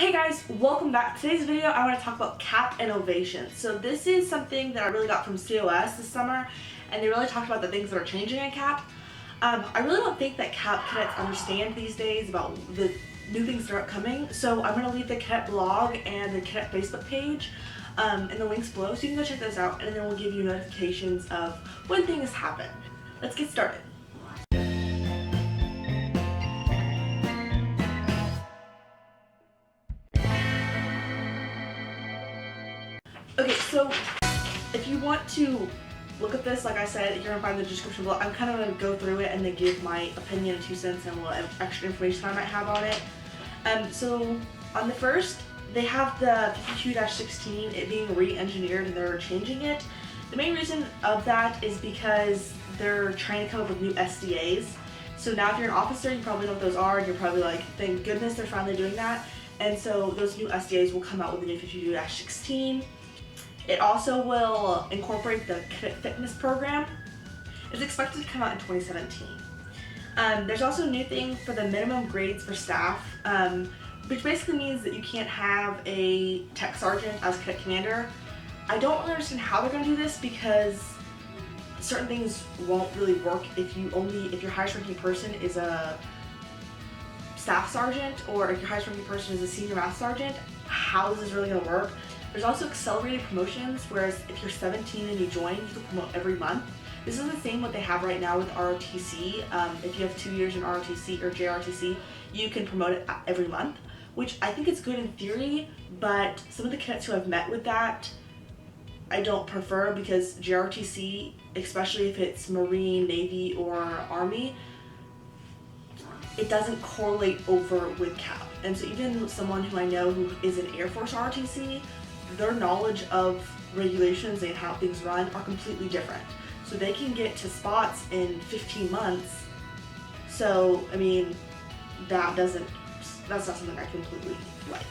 Hey guys, welcome back. Today's video I want to talk about CAP and Ovation. So this is something that I really got from COS this summer, and they really talked about the things that are changing in CAP. I really don't think that CAP cadets understand these days about the new things that are upcoming, so I'm going to leave the cadet blog and the cadet Facebook page in the links below so you can go check those out, and then we'll give you notifications of when things happen. Let's get started. Okay, so if you want to look at this, like I said, you're gonna find the description below. I'm kind of gonna go through it and then give my opinion and 2 cents and what extra information I might have on it. So on the first, they have the 52-16, it being re-engineered, and they're changing it. The main reason of that is because they're trying to come up with new SDAs. So now if you're an officer, you probably know what those are, and you're probably like, thank goodness they're finally doing that. And so those new SDAs will come out with the new 52-16. It also will incorporate the cadet fitness program. It's expected to come out in 2017. There's also a new thing for the minimum grades for staff, which basically means that you can't have a tech sergeant as cadet commander. I don't really understand how they're going to do this because certain things won't really work if your highest ranking person is a staff sergeant, or if your highest ranking person is a senior math sergeant. How this is really going to work. There's also accelerated promotions, whereas if you're 17 and you join, you can promote every month. This is the same what they have right now with ROTC. If you have 2 years in ROTC or JROTC, you can promote it every month, which I think is good in theory, but some of the cadets who I've met with that, I don't prefer, because JROTC, especially if it's Marine, Navy, or Army, it doesn't correlate over with CAP. And so even someone who I know who is in Air Force ROTC, their knowledge of regulations and how things run are completely different. So they can get to spots in 15 months. So, I mean, that's not something I completely like.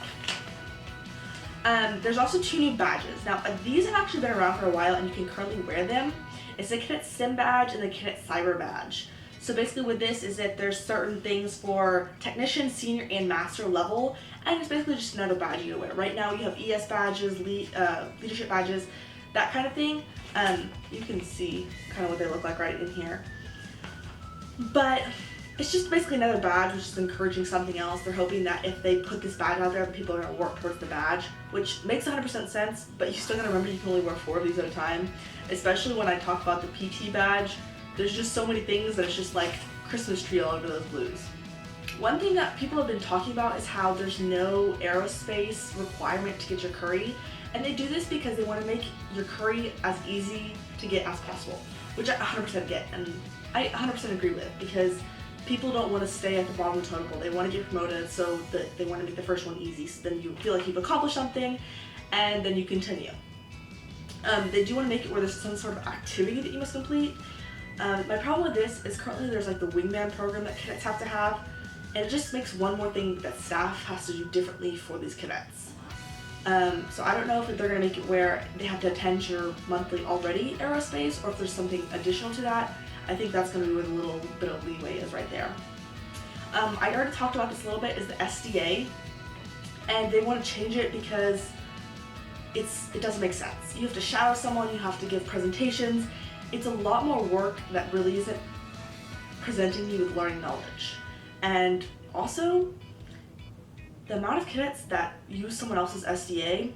There's also 2 new badges. Now, these have actually been around for a while and you can currently wear them. It's the Cadet Sim badge and the Cadet Cyber badge. So basically with this is that there's certain things for technician, senior, and master level, and it's basically just another badge you wear. Right now you have ES badges, leadership badges, that kind of thing. You can see kind of what they look like right in here. But it's just basically another badge, which is encouraging something else. They're hoping that if they put this badge out there, people are going to work towards the badge, which makes 100% sense, but you still got to remember you can only wear 4 of these at a time, especially when I talk about the PT badge. There's just so many things that it's just like Christmas tree all over those blues. One thing that people have been talking about is how there's no aerospace requirement to get your curry, and they do this because they want to make your curry as easy to get as possible, which I 100% get, and I 100% agree with, because people don't want to stay at the bottom of the totem pole. They want to get promoted, so that they want to make the first one easy, so then you feel like you've accomplished something, and then you continue. They do want to make it where there's some sort of activity that you must complete. My problem with this is currently there's like the wingman program that cadets have to have, and it just makes one more thing that staff has to do differently for these cadets. So I don't know if they're going to make it where they have to attend your monthly already aerospace, or if there's something additional to that. I think that's going to be where the little bit of leeway is right there. I already talked about this a little bit, is the SDA, and they want to change it because it doesn't make sense. You have to shadow someone, you have to give presentations. It's a lot more work that really isn't presenting you with learning knowledge. And also, the amount of cadets that use someone else's SDA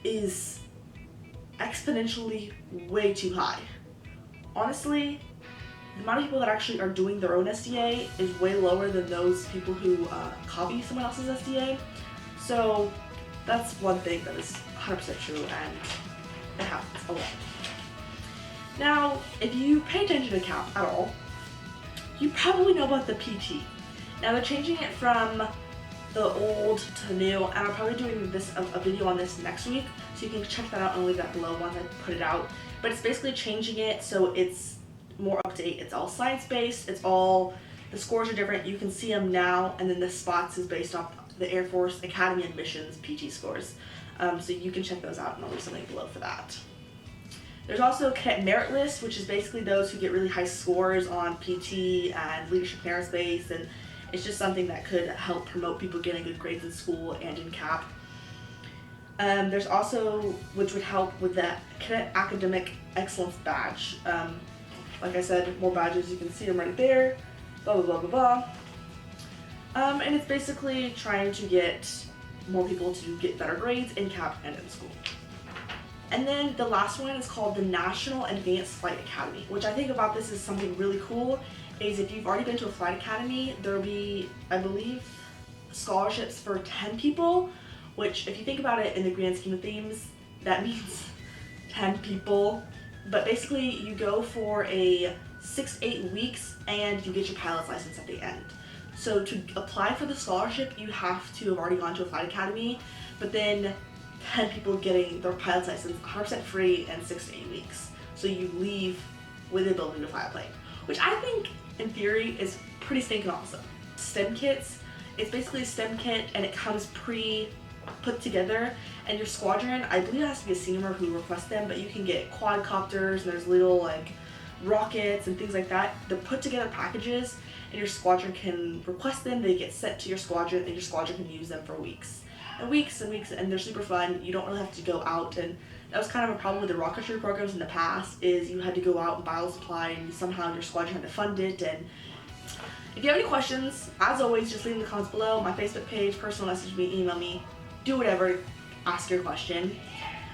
is exponentially way too high. Honestly, the amount of people that actually are doing their own SDA is way lower than those people who copy someone else's SDA. So that's one thing that is 100% true, and it happens a lot. Now, if you pay attention to CAP at all, you probably know about the PT. Now they're changing it from the old to the new, and I'm probably doing a video on this next week, so you can check that out and leave that below once I put it out. But it's basically changing it so it's more up to date. It's all science-based, the scores are different, you can see them now, and then the spots is based off the Air Force Academy admissions PT scores. So you can check those out, and I'll leave something below for that. There's also a cadet merit list, which is basically those who get really high scores on PT and leadership in aerospace, and It's just something that could help promote people getting good grades in school and in CAP. There's also, which would help with the Cadet Academic Excellence Badge. Like I said, more badges, you can see them right there, blah, blah, blah, blah, blah. And it's basically trying to get more people to get better grades in CAP and in school. And then the last one is called the National Advanced Flight Academy, which I think about this is something really cool, is if you've already been to a flight academy, there'll be, I believe, scholarships for 10 people, which if you think about it in the grand scheme of things, that means 10 people. But basically you go for a 6 to 8 weeks and you get your pilot's license at the end. So to apply for the scholarship, you have to have already gone to a flight academy, but then 10 people getting their pilot's license 100% free in 6 to 8 weeks. So you leave with the ability to fly a plane, which I think in theory is pretty stinking awesome. STEM kits, it's basically a STEM kit and it comes put together, and your squadron, I believe it has to be a senior member who requests them, but you can get quadcopters and there's little like rockets and things like that. They're put together packages and your squadron can request them, they get sent to your squadron and your squadron can use them for weeks and weeks and weeks, and they're super fun. You don't really have to go out, and that was kind of a problem with the rocketry programs in the past, is you had to go out and buy all the supply and somehow your squadron had to fund it. And if you have any questions, as always, just leave them in the comments below, my Facebook page, personal message me, email me, do whatever, ask your question.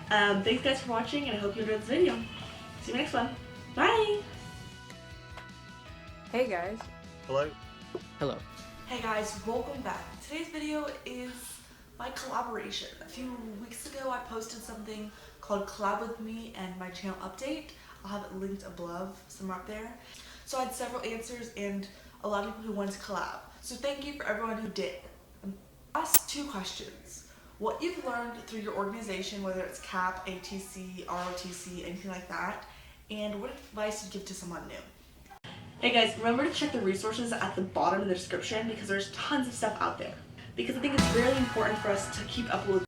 Thanks guys for watching, and I hope you enjoyed this video. See you next one. Bye! Hey guys. Hello. Hello. Hey guys, welcome back. Today's video is my collaboration. A few weeks ago I posted something called Collab With Me and my channel update. I'll have it linked above, somewhere up there. So I had several answers and a lot of people who wanted to collab. So thank you for everyone who did. Ask 2 questions. What you've learned through your organization, whether it's CAP, ATC, ROTC, anything like that, and what advice you'd give to someone new. Hey guys, remember to check the resources at the bottom of the description because there's tons of stuff out there. Because I think it's really important for us to keep up with